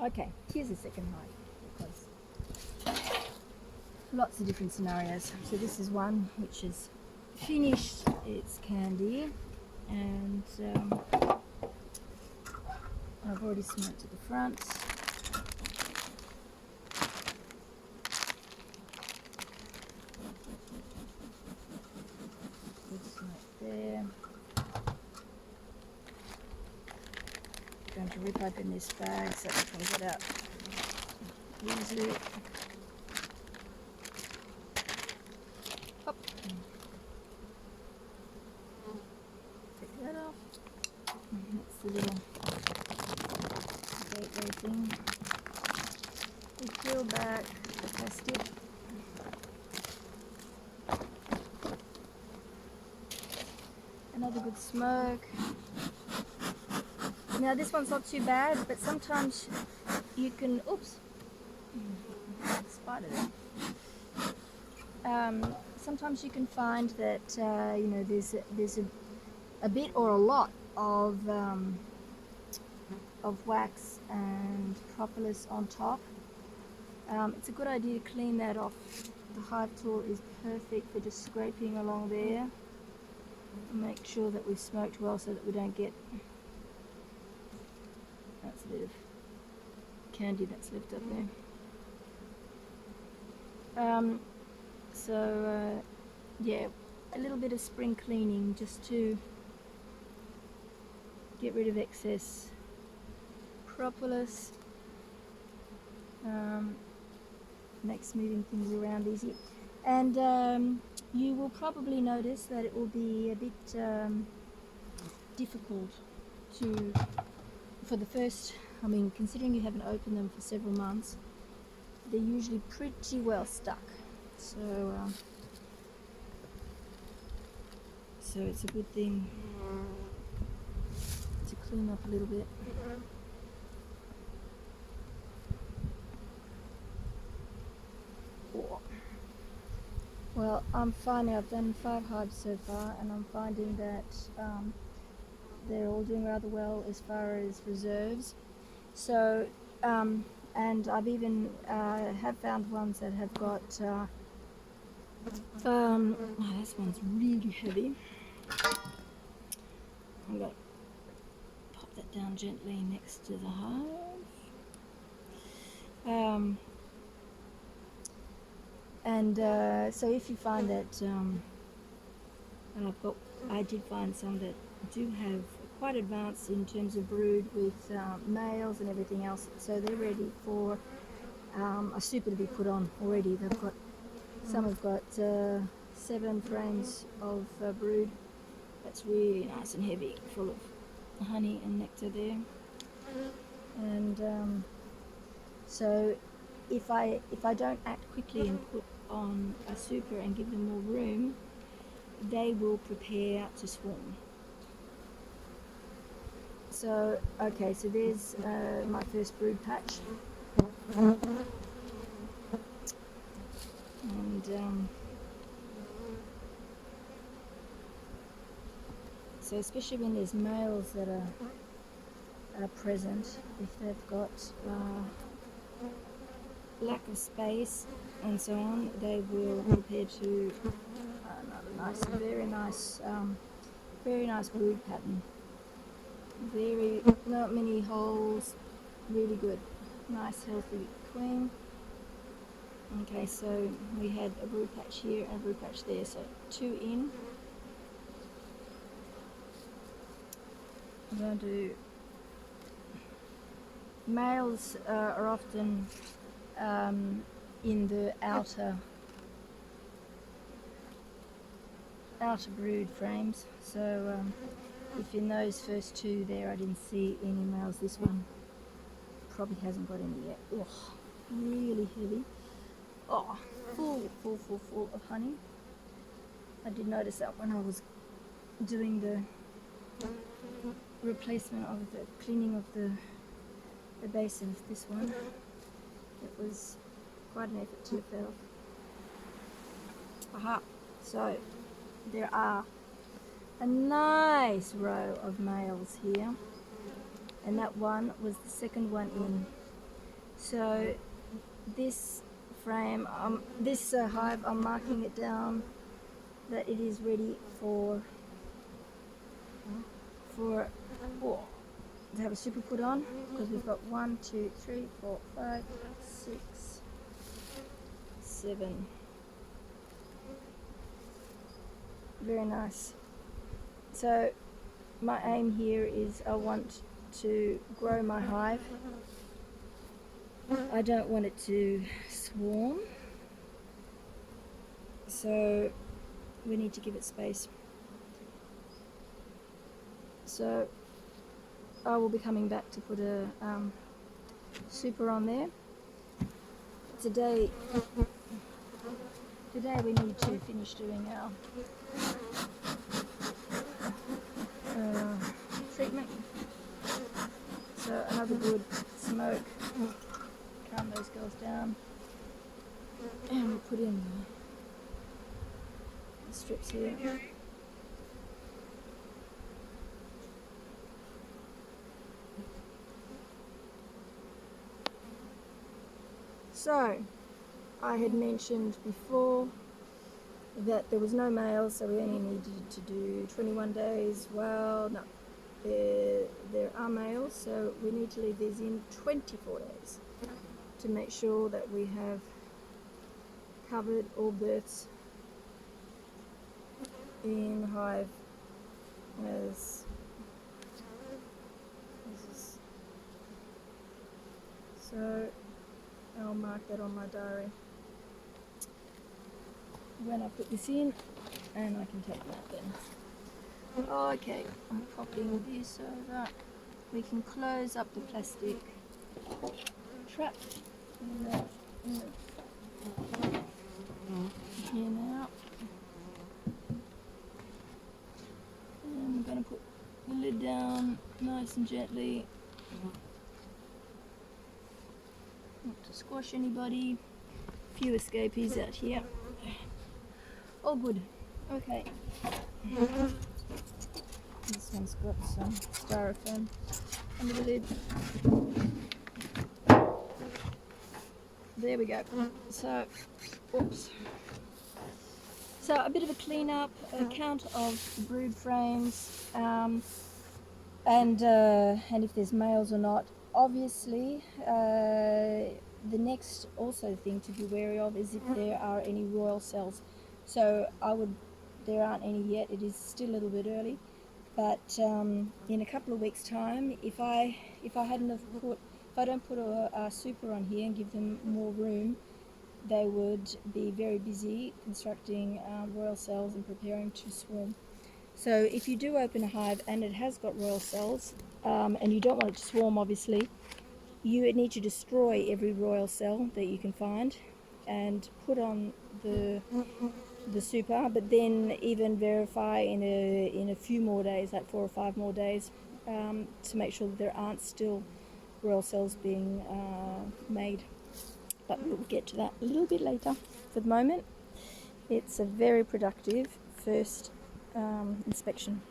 Okay, here's the second hive, because lots of different scenarios. So this is one which has finished its candy, and I've already smoked at the front. Good smoke there. I'm going to rip open this bag so I can get out easily. Hop. Take that off. And that's the little gateway thing. We peel back the plastic. Another good smoke. Now this one's not too bad, but sometimes you can, oops, spider there. Sometimes you can find that you know, there's a bit or a lot of wax and propolis on top. It's a good idea to clean that off. The hive tool is perfect for just scraping along there. Make sure that we've smoked well so that we don't get, that's a bit of candy that's left up there. Yeah, a little bit of spring cleaning just to get rid of excess propolis. Makes moving things around easy. And you will probably notice that it will be a bit difficult for the first, I mean, considering you haven't opened them for several months, they're usually pretty well stuck. So it's a good thing to clean up a little bit. Well, I'm finding, I've done 5 hives so far, and I'm finding that they're all doing rather well as far as reserves. So, and I've even have found ones that have got, oh, this one's really heavy. I'm going to pop that down gently next to the hive. So if you find that, and I did find some that do have quite advanced in terms of brood with males and everything else, so they're ready for a super to be put on already. They've got, some have got 7 frames of brood. That's really nice and heavy, full of honey and nectar there. And so if I don't act quickly and put on a super and give them more room, they will prepare to swarm. So, okay, so there's my first brood patch. And so especially when there's males that are present, if they've got lack of space and so on, they will prepare to another nice, very nice brood pattern. Very, not many holes, really good, nice healthy queen. Okay, so we had a brood patch here and a brood patch there, so 2 in. I'm going to do, males are often in the outer brood frames, so if in those first 2 there I didn't see any males, this one probably hasn't got any yet. Oh, really heavy. Oh, full of honey. I did notice that when I was doing the replacement of the cleaning of the base of this one. It was quite an effort to get that off. Aha! So there are a nice row of males here, and that one was the second one in. So this frame, this hive, I'm marking it down that it is ready for to have a super put on, because we've got 1, 2, 3, 4, 5, 6, 7. Very nice. So my aim here is I want to grow my hive. I don't want it to swarm, so we need to give it space. So I will be coming back to put a super on there. Today we need to finish doing our treatment. So another good smoke, calm those girls down, and we'll put in the strips here. So I had mentioned before that there was no males, so we only needed to do 21 days. Well, no, there are males, so we need to leave these in 24 days to make sure that we have covered all births in the hive as is. So I'll mark that on my diary when I put this in, and I can take that then. Okay, I'm popping this over. We can close up the plastic trap here now. And I'm going to put the lid down nice and gently, not to squash anybody. Few escapees out here. All good. Okay. This one's got some styrofoam under the lid. There we go. So, oops. So a bit of a clean up, a count of the brood frames, and if there's males or not. Obviously, the next also thing to be wary of is if there are any royal cells. So there aren't any yet. It is still a little bit early, but in a couple of weeks' time, if I don't put a super on here and give them more room, they would be very busy constructing royal cells and preparing to swarm. So if you do open a hive and it has got royal cells, and you don't want it to swarm, obviously, you need to destroy every royal cell that you can find and put on the super, but then even verify in a few more days, like 4 or 5 more days, to make sure that there aren't still royal cells being made. But we'll get to that a little bit later. For the moment, it's a very productive first inspection.